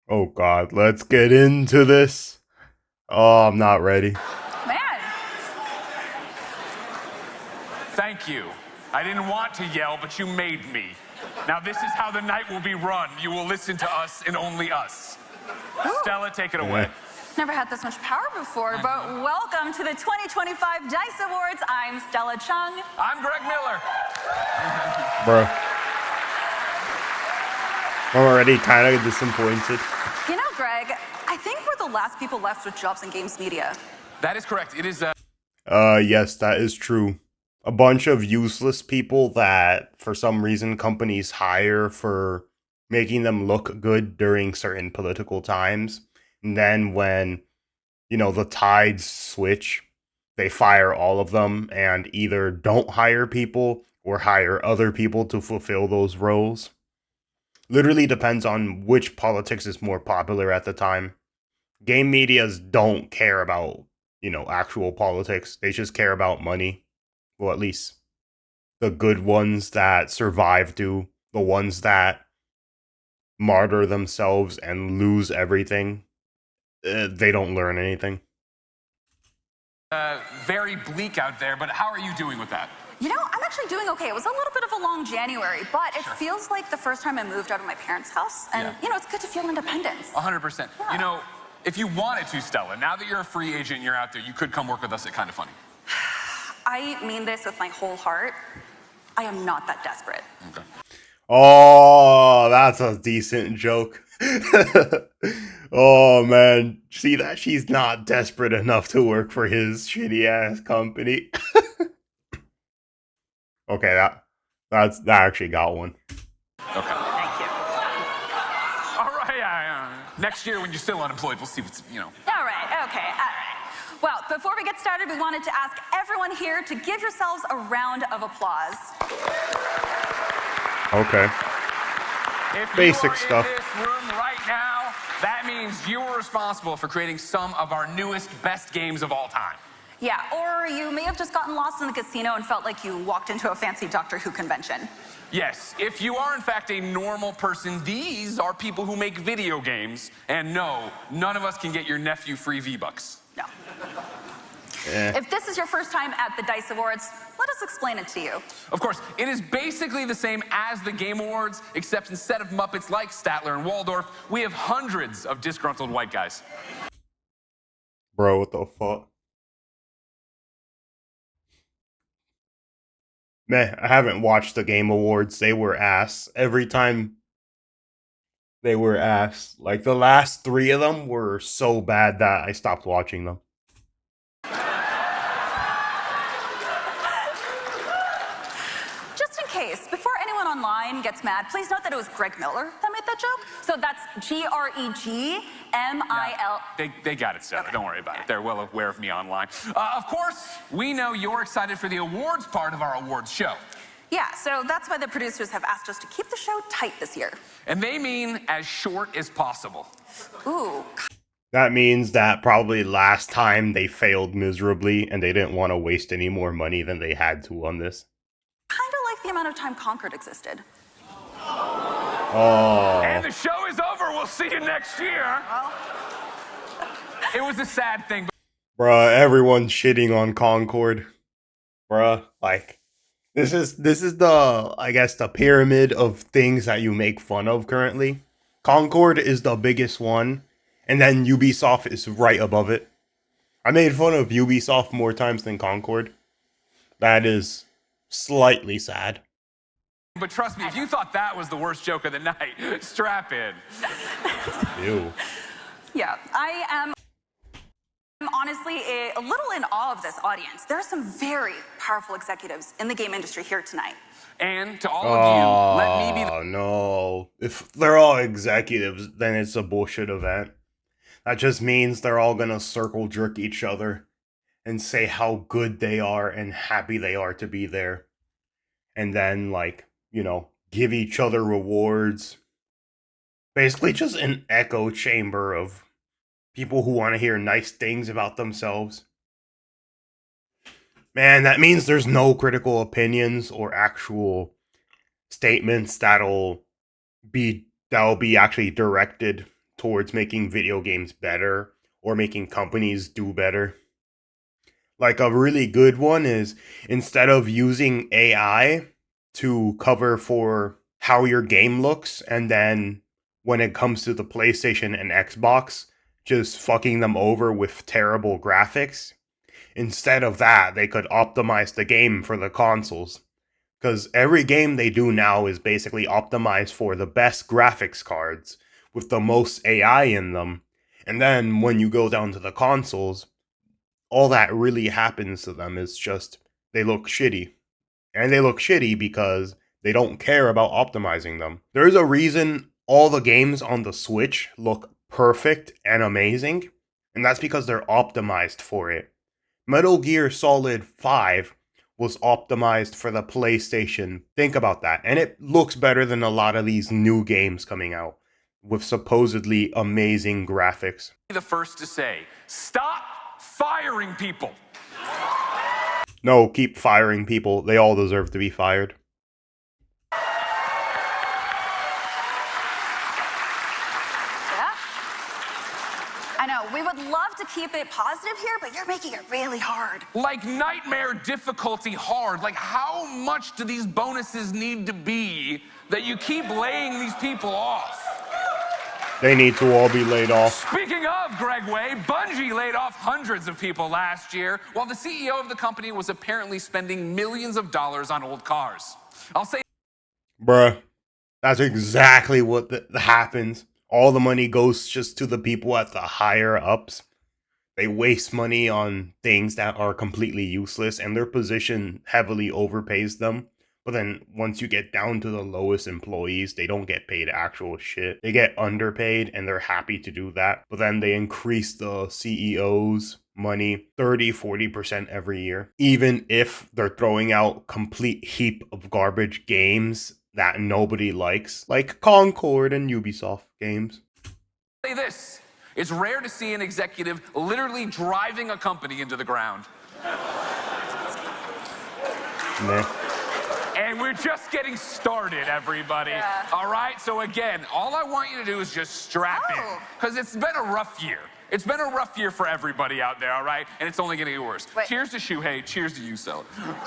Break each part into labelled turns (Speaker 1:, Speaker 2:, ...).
Speaker 1: Oh god, let's get into this. Oh, I'm not ready.
Speaker 2: Man,
Speaker 3: Thank you. I didn't want to yell, but you made me. Now this is how the night will be run. You will listen to us and only us. Stella, take it away.
Speaker 2: never had this much power before, but welcome to the 2025 DICE Awards. I'm Stella Chung.
Speaker 3: I'm Greg Miller.
Speaker 1: Bro. I'm already kind of disappointed.
Speaker 2: You know, Greg, I think we're the last people left with jobs in games media.
Speaker 3: That is correct. It is
Speaker 1: Yes, that is true. A bunch of useless people that, for some reason, companies hire for making them look good during certain political times. And then when, the tides switch, they fire all of them and either don't hire people or hire other people to fulfill those roles. Literally depends on which politics is more popular at the time. Game medias don't care about, actual politics. They just care about money. Well, at least the good ones that survive do. The ones that martyr themselves and lose everything, they don't learn anything.
Speaker 3: very bleak out there, but how are you doing with that?
Speaker 2: You know, I'm actually doing okay. It was a little bit of a long January, but it feels like the first time I moved out of my parents' house. And, it's good to feel independence.
Speaker 3: 100%.
Speaker 2: Yeah.
Speaker 3: You know, if you wanted to, Stella, now that you're a free agent and you're out there, you could come work with us at Kinda Funny.
Speaker 2: I mean this with my whole heart. I am not that desperate.
Speaker 3: Okay.
Speaker 1: Oh, that's a decent joke. Oh man, see that she's not desperate enough to work for his shitty ass company. Okay, that actually got one.
Speaker 3: Okay.
Speaker 2: Thank you.
Speaker 3: All right. Next year, when you're still unemployed, we'll see what's.
Speaker 2: All right, okay, all right. Well, before we get started, we wanted to ask everyone here to give yourselves a round of applause.
Speaker 1: Okay.
Speaker 3: If
Speaker 1: Basic
Speaker 3: you are
Speaker 1: stuff.
Speaker 3: in this room right now, that means you were responsible for creating some of our newest, best games of all time.
Speaker 2: Yeah, or you may have just gotten lost in the casino and felt like you walked into a fancy Doctor Who convention.
Speaker 3: Yes, if you are in fact a normal person, these are people who make video games. And no, none of us can get your nephew free V-Bucks.
Speaker 2: No. If this is your first time at the DICE Awards, let us explain it to you.
Speaker 3: Of course, it is basically the same as the Game Awards, except instead of Muppets like Statler and Waldorf, we have hundreds of disgruntled white guys.
Speaker 1: Bro, what the fuck? Meh, I haven't watched the Game Awards. They were ass. Every time they were ass. Like, the last 3 of them were so bad that I stopped watching them.
Speaker 2: Just in case, before anyone online gets mad, please note that it was Greg Miller that made that joke. So that's Gregmil.
Speaker 3: They got it, Sarah.
Speaker 2: Okay.
Speaker 3: Don't worry about it. They're well aware of me online. Of course, we know you're excited for the awards part of our awards show.
Speaker 2: Yeah, so that's why the producers have asked us to keep the show tight this year.
Speaker 3: And they mean as short as possible.
Speaker 2: Ooh,
Speaker 1: That means that probably last time they failed miserably and they didn't want to waste any more money than they had to on this.
Speaker 2: kind of like the amount of time Concord existed.
Speaker 1: Oh.
Speaker 3: And the show is over. We'll see you next year.
Speaker 2: Well,
Speaker 3: It was a sad thing.
Speaker 1: Bruh, everyone's shitting on Concord. Bruh, like, this is the, I guess, the pyramid of things that you make fun of currently. Concord is the biggest one, and then Ubisoft is right above it. I made fun of Ubisoft more times than Concord. That is slightly sad.
Speaker 3: But trust me, if you thought that was the worst joke of the night, strap in.
Speaker 1: Ew.
Speaker 2: yeah, I am honestly a little in awe of this audience. There are some very powerful executives in the game industry here tonight.
Speaker 3: And to all of you, let me be the
Speaker 1: Oh, no. If they're all executives, then it's a bullshit event. That just means they're all gonna circle jerk each other and say how good they are and happy they are to be there. And then, like, give each other rewards. Basically, just an echo chamber of people who want to hear nice things about themselves. Man, that means there's no critical opinions or actual statements that'll be actually directed towards making video games better or making companies do better. Like a really good one is instead of using AI to cover for how your game looks, and then when it comes to the PlayStation and Xbox, just fucking them over with terrible graphics. Instead of that, they could optimize the game for the consoles. Because every game they do now is basically optimized for the best graphics cards with the most AI in them. And then when you go down to the consoles, all that really happens to them is just they look shitty. And they look shitty because they don't care about optimizing them. There's a reason all the games on the Switch look perfect and amazing, and that's because they're optimized for it. Metal Gear Solid 5 was optimized for the PlayStation. Think about that. And it looks better than a lot of these new games coming out with supposedly amazing graphics.
Speaker 3: The first to say, stop firing people.
Speaker 1: No, keep firing people. They all deserve to be fired.
Speaker 2: Yeah. I know, we would love to keep it positive here, but you're making it really hard.
Speaker 3: Like nightmare difficulty hard. Like how much do these bonuses need to be that you keep laying these people off?
Speaker 1: They need to all be laid off.
Speaker 3: Speaking of Greg Way, Bungie laid off hundreds of people last year, while the CEO of the company was apparently spending millions of dollars on old cars. I'll say,
Speaker 1: Bruh, that's exactly what happens. All the money goes just to the people at the higher ups. They waste money on things that are completely useless, and their position heavily overpays them. But then once you get down to the lowest employees, they don't get paid actual shit. They get underpaid, and they're happy to do that. But then they increase the CEO's money 30-40% every year, even if they're throwing out complete heap of garbage games that nobody likes, like Concord and Ubisoft games.
Speaker 3: say this. It's rare to see an executive literally driving a company into the ground.
Speaker 1: Meh.
Speaker 3: And we're just getting started, everybody.
Speaker 2: Yeah.
Speaker 3: All right? So again, all I want you to do is just strap in. Because it's been a rough year. It's been a rough year for everybody out there, all right? And it's only going to get worse.
Speaker 2: Wait.
Speaker 3: Cheers to Shuhei. Cheers to you, Sel.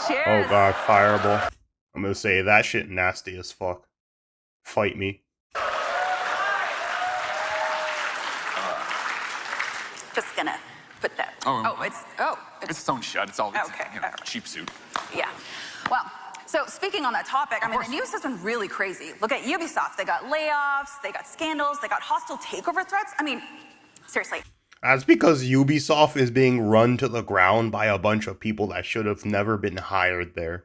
Speaker 2: Cheers.
Speaker 1: Oh god, Fireball. I'm gonna say that shit nasty as fuck. Fight me.
Speaker 2: Just gonna put that.
Speaker 3: Oh.
Speaker 2: It's
Speaker 3: It's its own shut. It's all it's,
Speaker 2: Okay,
Speaker 3: you know,
Speaker 2: all right.
Speaker 3: cheap suit.
Speaker 2: yeah. Well, so speaking on that topic, I mean,
Speaker 3: course.
Speaker 2: the news has been really crazy. Look at Ubisoft. They got layoffs, they got scandals, they got hostile takeover threats. I mean, seriously.
Speaker 1: That's because Ubisoft is being run to the ground by a bunch of people that should have never been hired there.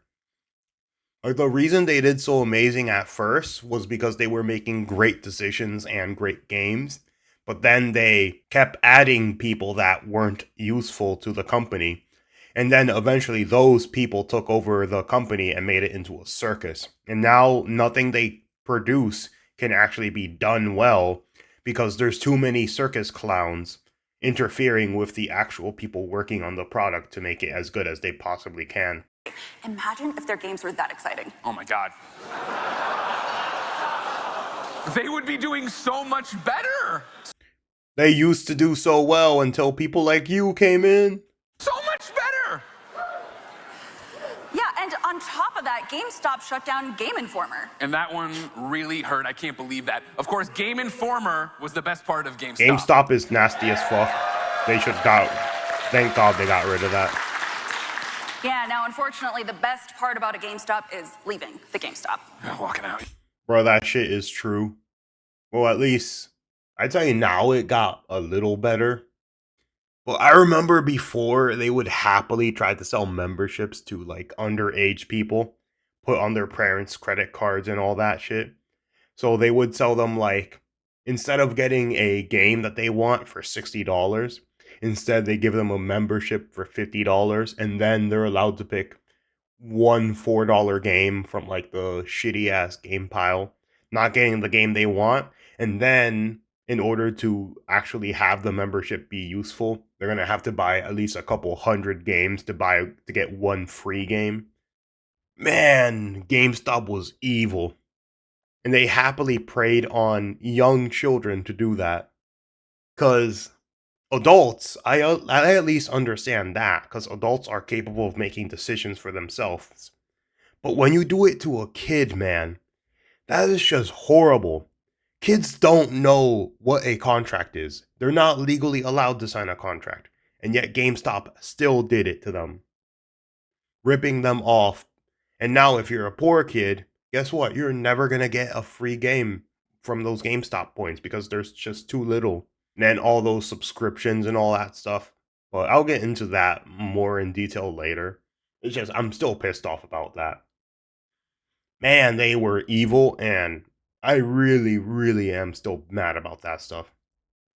Speaker 1: Like, the reason they did so amazing at first was because they were making great decisions and great games, but then they kept adding people that weren't useful to the company. And then eventually those people took over the company and made it into a circus. And now nothing they produce can actually be done well because there's too many circus clowns interfering with the actual people working on the product to make it as good as they possibly can.
Speaker 2: Imagine if their games were that exciting.
Speaker 3: Oh my God. They would be doing so much better.
Speaker 1: They used to do so well until people like you came in.
Speaker 3: So much better.
Speaker 2: Yeah, and on top of that, GameStop shut down Game Informer.
Speaker 3: And that one really hurt. I can't believe that. Of course, Game Informer was the best part of GameStop.
Speaker 1: GameStop is nasty as fuck. They should got. Thank God they got rid of that.
Speaker 2: Yeah, now unfortunately, the best part about a GameStop is leaving the GameStop.
Speaker 3: Walking out.
Speaker 1: Bro, that shit is true. Well, at least, I tell you now it got a little better. Well, I remember before they would happily try to sell memberships to like underage people, put on their parents' credit cards and all that shit. So they would sell them like, instead of getting a game that they want for $60, instead they give them a membership for $50, and then they're allowed to pick one $4 game from like the shitty ass game pile, not getting the game they want. And then in order to actually have the membership be useful, they're gonna have to buy at least a couple hundred games to get one free game. Man, GameStop was evil. And they happily preyed on young children to do that. Because adults, I at least understand that, because adults are capable of making decisions for themselves. But when you do it to a kid, man, that is just horrible. Kids don't know what a contract is. They're not legally allowed to sign a contract. And yet GameStop still did it to them, ripping them off. And now if you're a poor kid, guess what? You're never going to get a free game from those GameStop points because there's just too little. And then all those subscriptions and all that stuff. But I'll get into that more in detail later. It's just, I'm still pissed off about that. Man, they were evil, and I really, really am still mad about that stuff.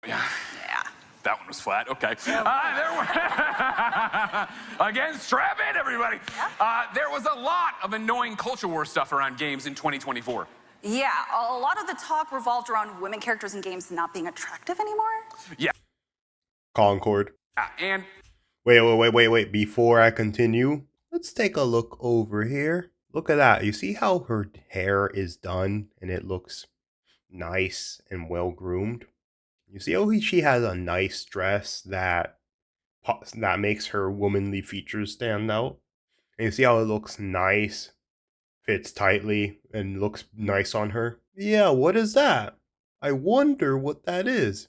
Speaker 3: Yeah. That one was flat. Okay. Again, strap in, everybody. There was a lot of annoying culture war stuff around games in 2024.
Speaker 2: Yeah, a lot of the talk revolved around women characters in games not being attractive anymore.
Speaker 3: Yeah.
Speaker 1: Concord.
Speaker 3: And
Speaker 1: Wait. Before I continue, let's take a look over here. Look at that. You see how her hair is done and it looks nice and well groomed? You see how she has a nice dress that makes her womanly features stand out? And you see how it looks nice, fits tightly, and looks nice on her? Yeah, what is that? I wonder what that is.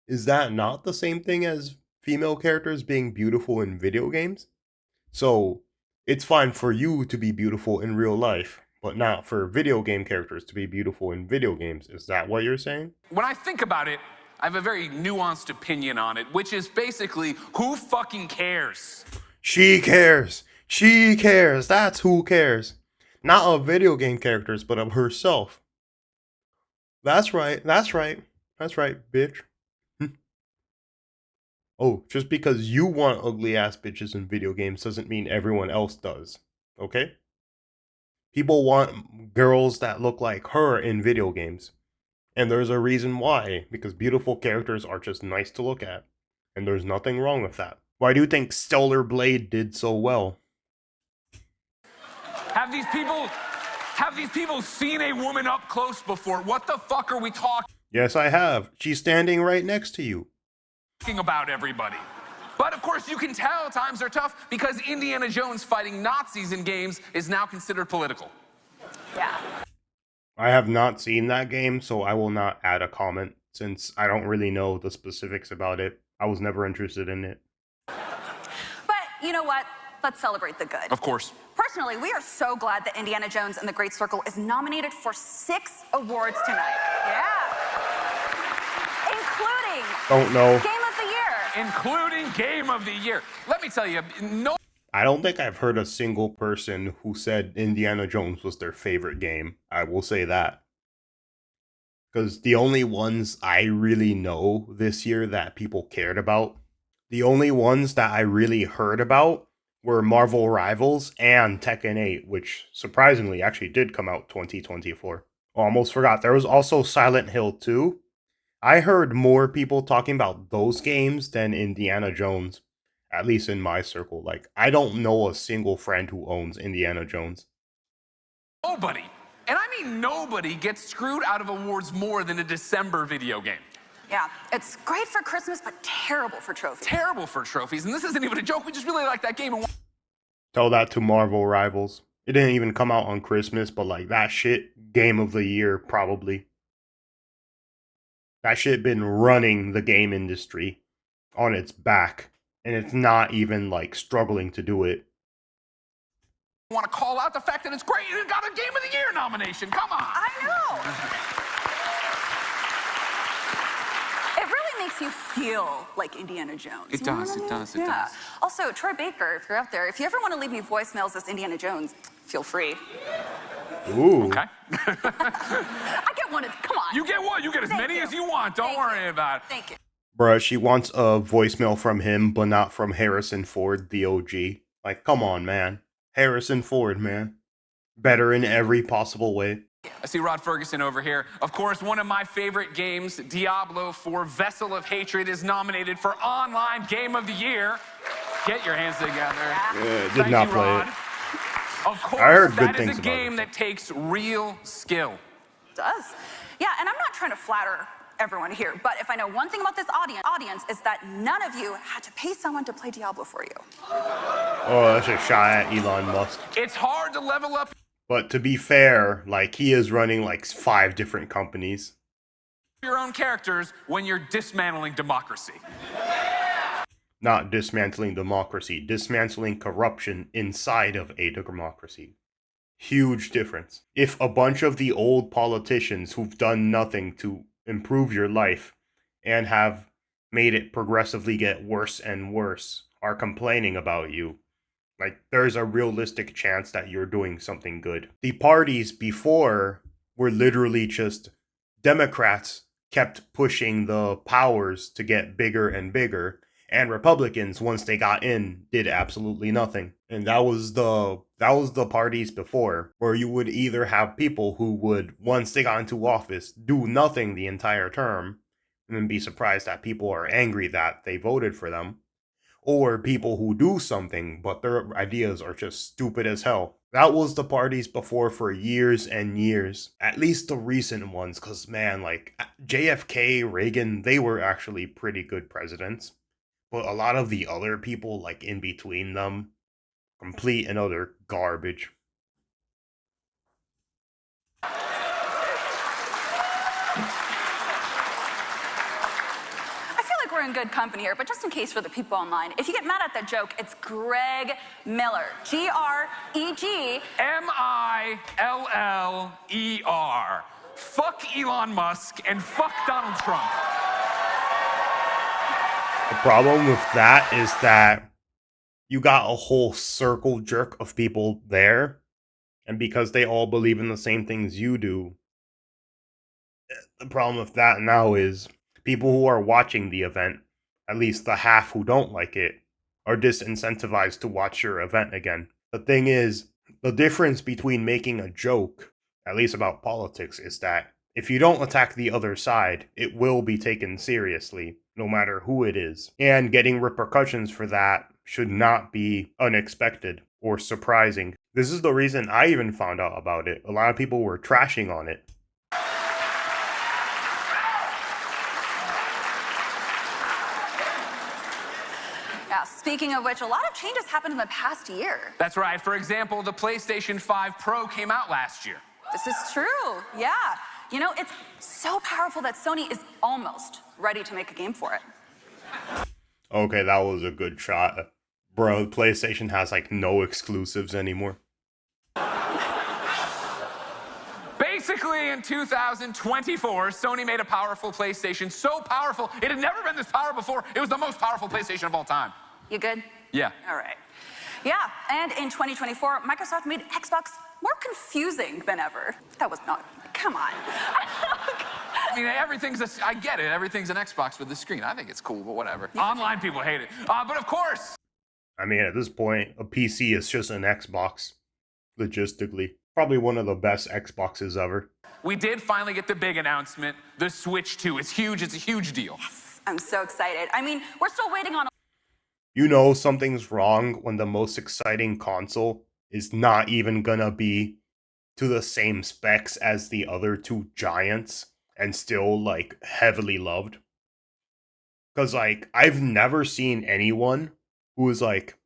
Speaker 1: Is that not the same thing as female characters being beautiful in video games? So, it's fine for you to be beautiful in real life, but not for video game characters to be beautiful in video games. Is that what you're saying?
Speaker 3: when I think about it, I have a very nuanced opinion on it, which is basically, who fucking cares?
Speaker 1: She cares. She cares. That's who cares. Not of video game characters, but of herself. That's right. That's right. That's right, bitch. Oh, just because you want ugly ass bitches in video games doesn't mean everyone else does. Okay? People want girls that look like her in video games. And there's a reason why. Because beautiful characters are just nice to look at. And there's nothing wrong with that. Why do you think Stellar Blade did so well?
Speaker 3: Have these people seen a woman up close before? What the fuck are we talking
Speaker 1: Yes, I have. She's standing right next to you.
Speaker 3: about, everybody? But of course, you can tell times are tough because Indiana Jones fighting Nazis in games is now considered political.
Speaker 2: Yeah.
Speaker 1: I have not seen that game, so I will not add a comment since I don't really know the specifics about it. I was never interested in it.
Speaker 2: But you know what? Let's celebrate the good.
Speaker 3: Of course.
Speaker 2: Personally, we are so glad that Indiana Jones and the Great Circle is nominated for 6 awards tonight. Yeah. Including
Speaker 1: Don't know.
Speaker 2: Game of the Year.
Speaker 3: Including Game of the Year. Let me tell you, no
Speaker 1: I don't think I've heard a single person who said Indiana Jones was their favorite game. I will say that. Because the only ones I really know this year that people cared about, the only ones that I really heard about were Marvel Rivals and Tekken 8, which surprisingly actually did come out 2024. Almost forgot. There was also Silent Hill 2. I heard more people talking about those games than Indiana Jones, at least in my circle. Like, I don't know a single friend who owns Indiana Jones.
Speaker 3: nobody, and I mean nobody, gets screwed out of awards more than a December video game.
Speaker 2: Yeah, it's great for Christmas, but terrible for trophies.
Speaker 3: Terrible for trophies, and this isn't even a joke. We just really like that game. And
Speaker 1: Tell that to Marvel Rivals. It didn't even come out on Christmas, but like that shit, Game of the Year, probably. That shit been running the game industry on its back, and it's not even like struggling to do it.
Speaker 3: I want to call out the fact that it's great. It got a Game of the Year nomination. Come on.
Speaker 2: I know. It really makes you feel like Indiana Jones.
Speaker 3: It
Speaker 2: You know
Speaker 3: does,
Speaker 2: what I
Speaker 3: it
Speaker 2: mean?
Speaker 3: does, it
Speaker 2: Yeah.
Speaker 3: does.
Speaker 2: Also, Troy Baker, if you're out there, if you ever want to leave me voicemails as Indiana Jones, feel free.
Speaker 1: Ooh.
Speaker 3: Okay.
Speaker 2: I get one. Come on.
Speaker 3: You get what? You get as
Speaker 2: Thank
Speaker 3: many
Speaker 2: you.
Speaker 3: as you want. Don't
Speaker 2: Thank
Speaker 3: worry
Speaker 2: you.
Speaker 3: about it.
Speaker 2: Thank you.
Speaker 1: Bruh, she wants a voicemail from him, but not from Harrison Ford, the OG. Like, come on, man. Harrison Ford, man. Better in every possible way.
Speaker 3: I see Rod Ferguson over here. Of course, one of my favorite games, Diablo 4 Vessel of Hatred, is nominated for Online Game of the Year. Get your hands together.
Speaker 1: Did
Speaker 3: Thank
Speaker 1: not
Speaker 3: you,
Speaker 1: play
Speaker 3: Rod.
Speaker 1: it.
Speaker 3: Of course,
Speaker 1: I heard good
Speaker 3: that
Speaker 1: things
Speaker 3: is a
Speaker 1: about
Speaker 3: game
Speaker 1: it.
Speaker 3: that takes real skill.
Speaker 2: It does. Yeah, and I'm not trying to flatter everyone here, but if I know one thing about this audience is that none of you had to pay someone to play Diablo for you.
Speaker 1: Oh, that's a shot at Elon Musk.
Speaker 3: It's hard to level up
Speaker 1: But to be fair, like, he is running like 5 different companies.
Speaker 3: your own characters when you're dismantling democracy.
Speaker 1: Not dismantling democracy, dismantling corruption inside of a democracy. Huge difference. If a bunch of the old politicians who've done nothing to improve your life and have made it progressively get worse and worse are complaining about you, like, there's a realistic chance that you're doing something good. The parties before were literally just Democrats kept pushing the powers to get bigger and bigger, and Republicans, once they got in, did absolutely nothing. And that was the parties before, where you would either have people who would, once they got into office, do nothing the entire term, and then be surprised that people are angry that they voted for them, or people who do something, but their ideas are just stupid as hell. That was the parties before for years and years. At least the recent ones, because man, like, JFK, Reagan, they were actually pretty good presidents. But a lot of the other people, like, in between them, complete and utter garbage.
Speaker 2: I feel like we're in good company here, but just in case for the people online, if you get mad at that joke, it's Greg Miller. G-R-E-G.
Speaker 3: M-I-L-L-E-R. Fuck Elon Musk and fuck Donald Trump.
Speaker 1: The problem with that is that you got a whole circle jerk of people there, and because they all believe in the same things you do, the problem with that now is people who are watching the event, at least the half who don't like it, are disincentivized to watch your event again. The thing is, the difference between making a joke, at least about politics, is that if you don't attack the other side, it will be taken seriously, no matter who it is. And getting repercussions for that should not be unexpected or surprising. This is the reason I even found out about it. A lot of people were trashing on it.
Speaker 2: Yeah, speaking of which, a lot of changes happened in the past year.
Speaker 3: That's right. For example, the PlayStation 5 Pro came out last year.
Speaker 2: This is true, yeah. You know, it's so powerful that Sony is almost ready to make a game for it.
Speaker 1: Okay, that was a good shot. Bro, PlayStation has like no exclusives anymore.
Speaker 3: Basically, in 2024, Sony made a powerful PlayStation, so powerful, it had never been this powerful before. It was the most powerful PlayStation of all time.
Speaker 2: You good?
Speaker 3: Yeah.
Speaker 2: All right. Yeah, and in 2024, Microsoft made Xbox more confusing than ever. That was not, come on.
Speaker 3: I mean, I get it, everything's an Xbox with the screen. I think it's cool, but whatever. Online people hate it. But of course.
Speaker 1: I mean, at this point, a PC is just an Xbox, logistically. Probably one of the best Xboxes ever.
Speaker 3: We did finally get the big announcement, the Switch 2. It's huge, it's a huge deal.
Speaker 2: Yes, I'm so excited. I mean, we're still waiting on.
Speaker 1: You know something's wrong when the most exciting console is not even gonna be to the same specs as the other two giants and still, like, heavily loved. Because, like, I've never seen anyone who is like,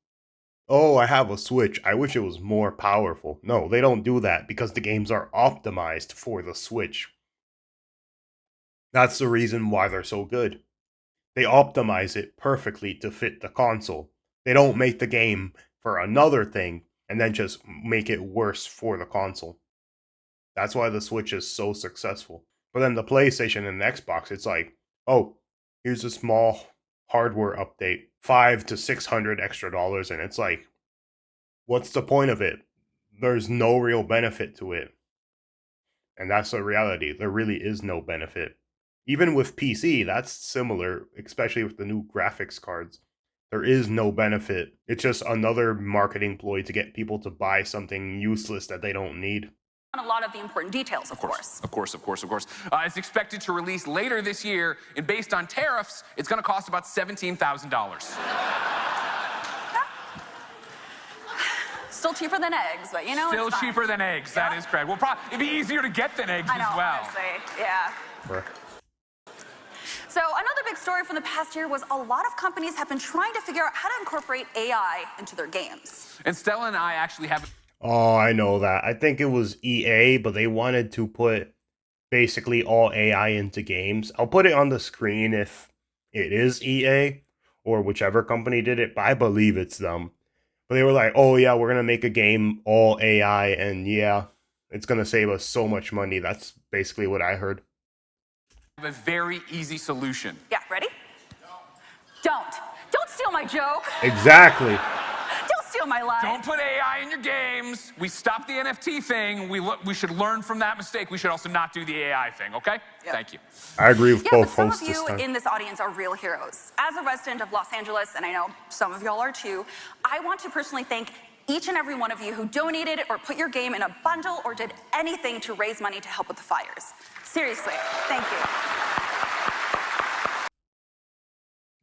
Speaker 1: oh, I have a Switch, I wish it was more powerful. No, they don't do that because the games are optimized for the Switch. That's the reason why they're so good. They optimize it perfectly to fit the console. They don't make the game for another thing and then just make it worse for the console. That's why the Switch is so successful. But then the PlayStation and the Xbox, it's like, oh, here's a small hardware update, $500 to $600 extra, and it's like, what's the point of it? There's no real benefit to it. And that's the reality. There really is no benefit. Even with PC, that's similar, especially with the new graphics cards. There is no benefit. It's just another marketing ploy to get people to buy something useless that they don't need.
Speaker 2: A lot of the important details, of course.
Speaker 3: Of course. It's expected to release later this year, and based on tariffs, it's going to cost about $17,000.
Speaker 2: Still cheaper than eggs, but you know,
Speaker 3: Still
Speaker 2: it's fine.
Speaker 3: cheaper than eggs, that is correct. Well, it'd be easier to get than eggs
Speaker 2: I know,
Speaker 3: as well.
Speaker 2: honestly, yeah.
Speaker 1: Bruh.
Speaker 2: So another big story from the past year was a lot of companies have been trying to figure out how to incorporate AI into their games.
Speaker 3: And Stella and I actually have.
Speaker 1: Oh, I know that. I think it was EA, but they wanted to put basically all AI into games. I'll put it on the screen if it is EA or whichever company did it, but I believe it's them. But they were like, oh yeah, we're going to make a game all AI, and yeah, it's going to save us so much money. That's basically what I heard.
Speaker 3: A very easy solution.
Speaker 2: Yeah, ready? Don't steal my joke.
Speaker 1: Exactly.
Speaker 2: Don't steal my line.
Speaker 3: Don't put AI in your games. We stopped the NFT thing. We should learn from that mistake. We should also not do the AI thing, okay?
Speaker 2: Yep.
Speaker 3: Thank you.
Speaker 1: I agree with
Speaker 2: Yeah,
Speaker 1: both
Speaker 2: but some
Speaker 1: hosts
Speaker 2: of
Speaker 1: this
Speaker 2: you
Speaker 1: time.
Speaker 2: in this audience are real heroes. As a resident of Los Angeles, and I know some of y'all are too, I want to personally thank each and every one of you who donated or put your game in a bundle or did anything to raise money to help with the fires. Seriously, thank you.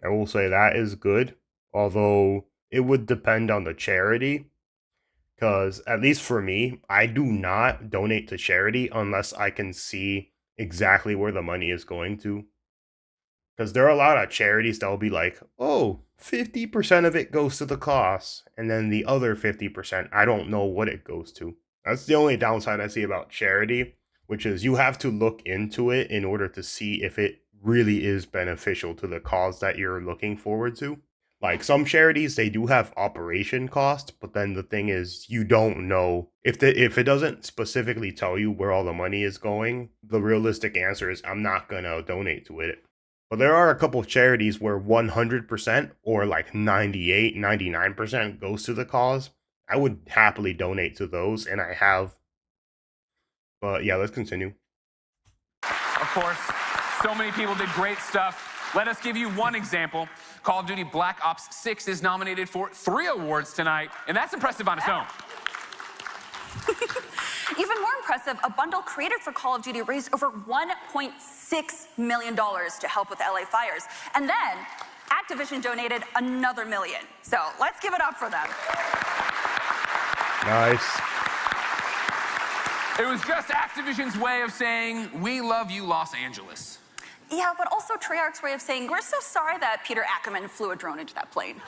Speaker 1: I will say that is good, although it would depend on the charity. Because, at least for me, I do not donate to charity unless I can see exactly where the money is going to. Because there are a lot of charities that will be like, oh, 50% of it goes to the cost, and then the other 50%, I don't know what it goes to. That's the only downside I see about charity, which is you have to look into it in order to see if it really is beneficial to the cause that you're looking forward to. Like some charities, they do have operation costs, but then the thing is, you don't know if it doesn't specifically tell you where all the money is going. The realistic answer is, I'm not gonna donate to it. But there are a couple of charities where 100% or like 98, 99% goes to the cause. I would happily donate to those, and I have. But yeah, let's continue.
Speaker 3: Of course, so many people did great stuff. Let us give you one example. Call of Duty Black Ops 6 is nominated for 3 awards tonight, and that's impressive on its own.
Speaker 2: Even more impressive, a bundle created for Call of Duty raised over $1.6 million to help with the LA fires. And then Activision donated another $1 million. So let's give it up for them.
Speaker 1: Nice.
Speaker 3: It was just Activision's way of saying, we love you, Los Angeles.
Speaker 2: Yeah, but also Treyarch's way of saying, we're so sorry that Peter Ackerman flew a drone into that plane.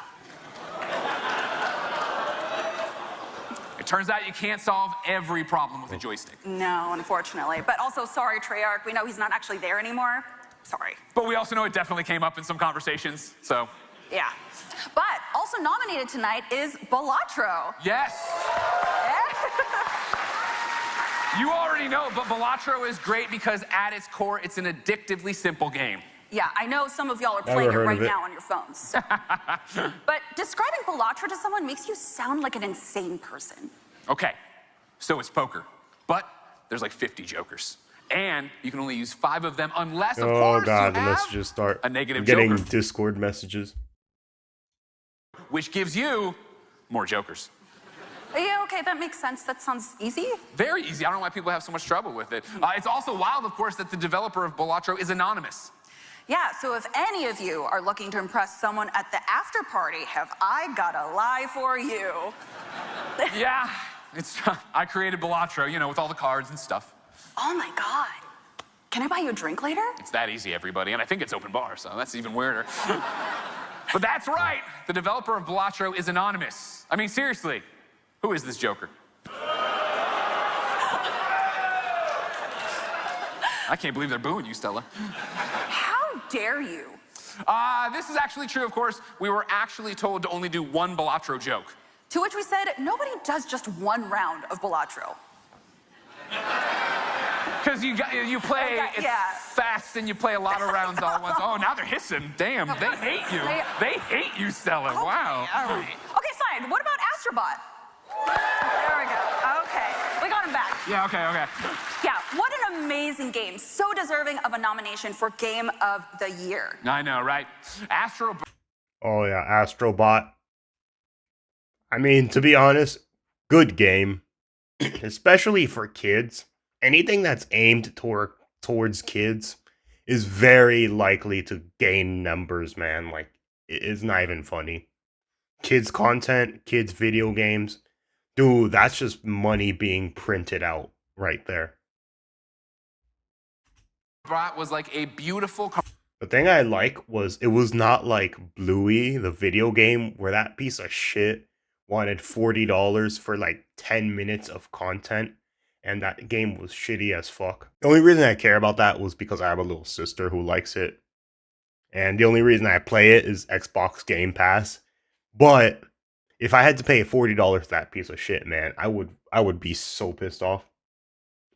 Speaker 3: It turns out you can't solve every problem with a joystick.
Speaker 2: No, unfortunately. But also, sorry, Treyarch. We know he's not actually there anymore. Sorry.
Speaker 3: But we also know it definitely came up in some conversations, so.
Speaker 2: Yeah. But also nominated tonight is Balatro.
Speaker 3: Yes. You already know, but Balatro is great because at its core, it's an addictively simple game.
Speaker 2: Yeah, I know some of y'all are
Speaker 1: Never
Speaker 2: playing it
Speaker 1: heard
Speaker 2: right
Speaker 1: of it.
Speaker 2: now on your phones. So. But describing Balatro to someone makes you sound like an insane person.
Speaker 3: Okay, so it's poker, but there's like 50 jokers. And you can only use 5 of them unless, of
Speaker 1: Oh
Speaker 3: course,
Speaker 1: god,
Speaker 3: you
Speaker 1: the
Speaker 3: have
Speaker 1: messages start.
Speaker 3: a negative
Speaker 1: I'm getting
Speaker 3: joker,
Speaker 1: Discord messages.
Speaker 3: which gives you more jokers.
Speaker 2: Yeah, okay, that makes sense. That sounds easy.
Speaker 3: Very easy. I don't know why people have so much trouble with it. It's also wild, of course, that the developer of Balatro is anonymous.
Speaker 2: Yeah, so if any of you are looking to impress someone at the after party, have I got a lie for you?
Speaker 3: Yeah, I created Balatro, you know, with all the cards and stuff.
Speaker 2: Oh my God. Can I buy you a drink later?
Speaker 3: It's that easy, everybody, and I think it's open bar, so that's even weirder. But that's right, the developer of Balatro is anonymous. I mean, seriously, who is this joker? I can't believe they're booing you, Stella.
Speaker 2: How dare you?
Speaker 3: This is actually true, of course. We were actually told to only do one Balatro joke.
Speaker 2: To which we said, nobody does just one round of Balatro.
Speaker 3: Because you play
Speaker 2: Okay,
Speaker 3: it
Speaker 2: yeah.
Speaker 3: fast and you play a lot of rounds all at once. Oh, now they're hissing. Damn, they hate you. They hate you, Stella. Wow.
Speaker 2: All right. Okay, fine. What about Astrobot? There we go. Okay. We got him back.
Speaker 3: Yeah, okay.
Speaker 2: Yeah, what an amazing game. So deserving of a nomination for Game of the Year.
Speaker 3: I know, right? Astro.
Speaker 1: Oh yeah, Astrobot. I mean, to be honest, good game. Especially for kids. Anything that's aimed towards kids is very likely to gain numbers, man. Like, it's not even funny. Kids content, kids video games. Dude, that's just money being printed out right there.
Speaker 3: Bot was like a beautiful
Speaker 1: The thing I like was it was not like Bluey, the video game, where that piece of shit wanted $40 for like 10 minutes of content, and that game was shitty as fuck. The only reason I care about that was because I have a little sister who likes it, and the only reason I play it is Xbox Game Pass. But if I had to pay $40 for that piece of shit, man, I would be so pissed off.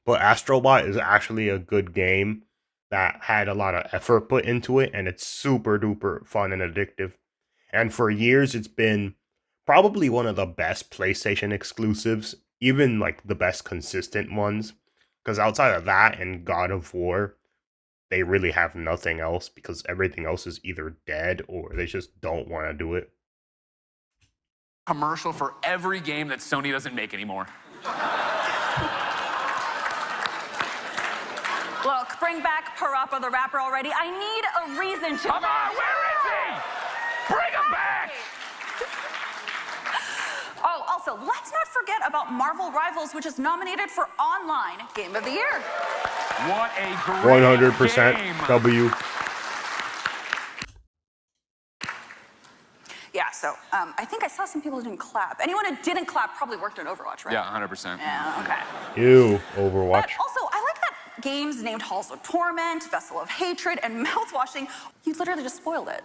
Speaker 1: But Astrobot is actually a good game that had a lot of effort put into it, and it's super duper fun and addictive. And for years, it's been probably one of the best PlayStation exclusives, even like the best consistent ones. Because outside of that and God of War, they really have nothing else because everything else is either dead or they just don't want to do it.
Speaker 3: Commercial for every game that Sony doesn't make anymore.
Speaker 2: Look, bring back Parappa the Rapper already. I need a reason to...
Speaker 3: Come on, where is he? Bring him back!
Speaker 2: Oh, also, let's not forget about Marvel Rivals, which is nominated for Online Game of the Year.
Speaker 3: What a great
Speaker 1: 100%
Speaker 3: game.
Speaker 1: W.
Speaker 2: Yeah, so I think I saw some people who didn't clap. Anyone who didn't clap probably worked on Overwatch, right?
Speaker 3: Yeah, 100%.
Speaker 2: Yeah, okay.
Speaker 1: Ew, Overwatch.
Speaker 2: But also, I like that games named Halls of Torment, Vessel of Hatred, and Mouthwashing, you literally just spoiled it.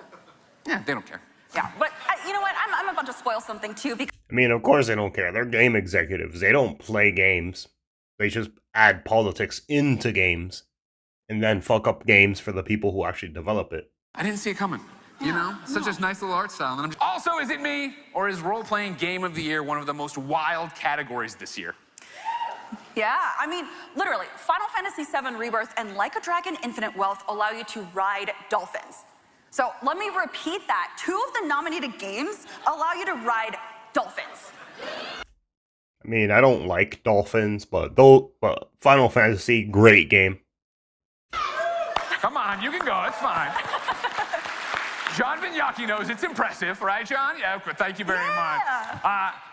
Speaker 3: Yeah, they don't care.
Speaker 2: Yeah, but you know what? I'm about to spoil something too because
Speaker 1: I mean, of course they don't care. They're game executives. They don't play games. They just add politics into games and then fuck up games for the people who actually develop it.
Speaker 3: I didn't see it coming. You know, such a nice little art style. And also, is it me, or is role-playing game of the year one of the most wild categories this year?
Speaker 2: yeah, I mean, literally, Final Fantasy VII Rebirth and Like a Dragon Infinite Wealth allow you to ride dolphins. So let me repeat that. 2 of the nominated games allow you to ride dolphins.
Speaker 1: I mean, I don't like dolphins, but Final Fantasy, great game.
Speaker 3: Come on, you can go, it's fine. John Vignacchi knows it's impressive, right, John? Yeah, thank you very much.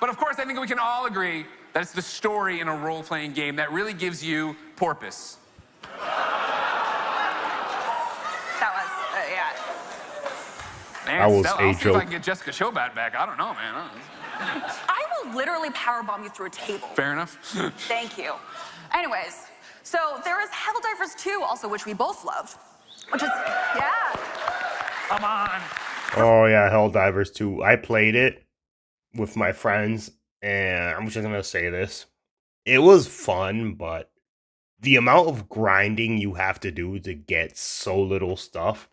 Speaker 3: But of course, I think we can all agree that it's the story in a role-playing game that really gives you porpoise.
Speaker 2: That was, yeah.
Speaker 3: Man,
Speaker 1: That was
Speaker 3: Stella,
Speaker 1: a
Speaker 3: I'll see if I
Speaker 1: joke.
Speaker 3: can get Jessica Chobat back. I don't know, man.
Speaker 2: I will literally powerbomb you through a table.
Speaker 3: Fair enough.
Speaker 2: Thank you. Anyways, so there is Helldivers 2 also, which we both loved, which is, yeah.
Speaker 3: Come on.
Speaker 1: Oh yeah, Helldivers 2. I played it with my friends, and I'm just gonna say this. It was fun, but the amount of grinding you have to do to get so little stuff,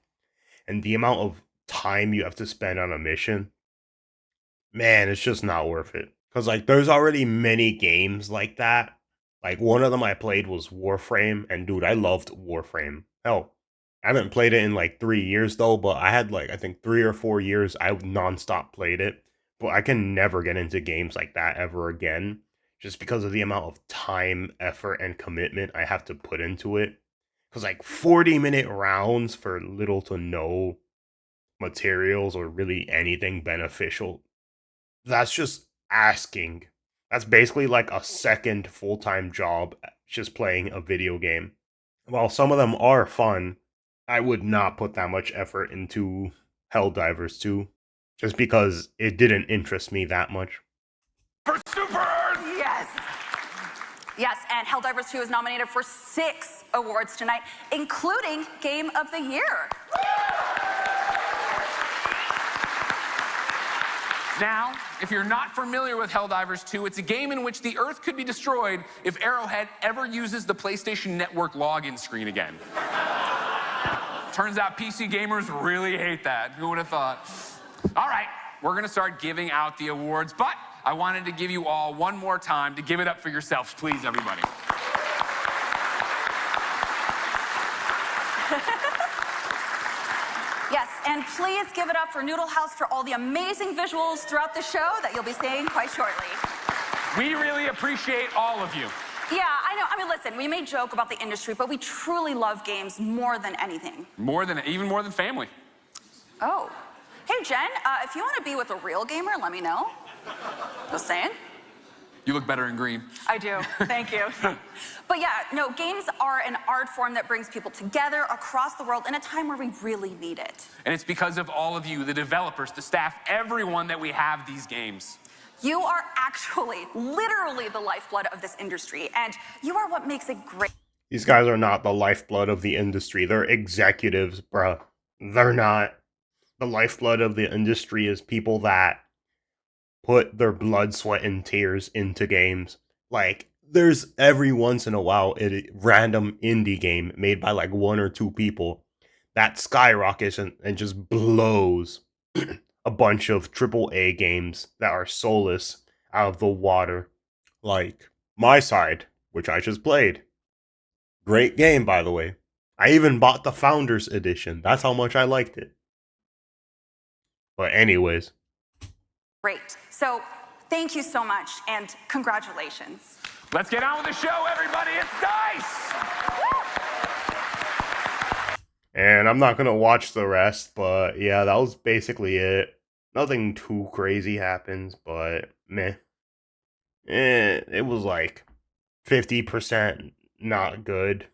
Speaker 1: and the amount of time you have to spend on a mission, man, it's just not worth it. Because, like, there's already many games like that. Like, one of them I played was Warframe, and dude, I loved Warframe. Hell, I haven't played it in like 3 years though, but I had like, I think 3 or 4 years I nonstop played it. But I can never get into games like that ever again, just because of the amount of time, effort, and commitment I have to put into it. Because like 40-minute rounds for little to no materials or really anything beneficial, that's just asking. That's basically like a second full-time job just playing a video game. While some of them are fun, I would not put that much effort into Helldivers 2, just because it didn't interest me that much.
Speaker 3: For Super Earth!
Speaker 2: Yes. Yes, and Helldivers 2 is nominated for 6 awards tonight, including Game of the Year.
Speaker 3: Now, if you're not familiar with Helldivers 2, it's a game in which the Earth could be destroyed if Arrowhead ever uses the PlayStation Network login screen again. Turns out PC gamers really hate that. Who would have thought? All right, we're gonna start giving out the awards, but I wanted to give you all one more time to give it up for yourselves, please, everybody.
Speaker 2: Yes, and please give it up for Noodle House for all the amazing visuals throughout the show that you'll be seeing quite shortly.
Speaker 3: We really appreciate all of you.
Speaker 2: Yeah, I know. I mean, listen, we may joke about the industry, but we truly love games more than anything.
Speaker 3: Even more than family.
Speaker 2: Oh. Hey, Jen, if you want to be with a real gamer, let me know. Just saying.
Speaker 3: You look better in green.
Speaker 2: I do. Thank you. But yeah, no, games are an art form that brings people together across the world in a time where we really need it.
Speaker 3: And it's because of all of you, the developers, the staff, everyone, that we have these games.
Speaker 2: You are actually, literally the lifeblood of this industry, and you are what makes it great.
Speaker 1: These guys are not the lifeblood of the industry. They're executives, bruh. They're not. The lifeblood of the industry is people that put their blood, sweat, and tears into games. Like, there's every once in a while a random indie game made by like 1 or 2 people that skyrockets and just blows a bunch of AAA games that are soulless out of the water. Like My Side, which I just played. Great game, by the way. I even bought the Founders Edition. That's how much I liked it. But anyways.
Speaker 2: Great. So thank you so much, and congratulations.
Speaker 3: Let's get on with the show, everybody. It's DICE!
Speaker 1: And I'm not going to watch the rest, but yeah, that was basically it. Nothing too crazy happens, but meh. It was like 50% not good.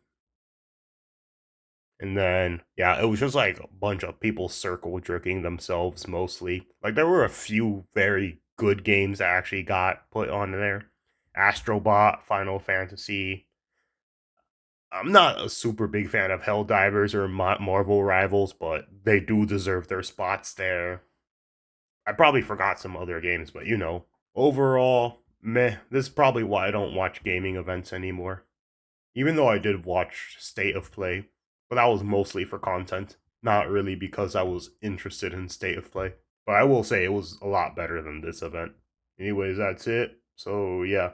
Speaker 1: And then, yeah, it was just like a bunch of people circle jerking themselves mostly. Like, there were a few very good games that actually got put on there. Astrobot, Final Fantasy. I'm not a super big fan of Helldivers or Marvel Rivals, but they do deserve their spots there. I probably forgot some other games, but you know. Overall, meh. This is probably why I don't watch gaming events anymore. Even though I did watch State of Play. But that was mostly for content, not really because I was interested in State of Play. But I will say it was a lot better than this event. Anyways, that's it. So yeah,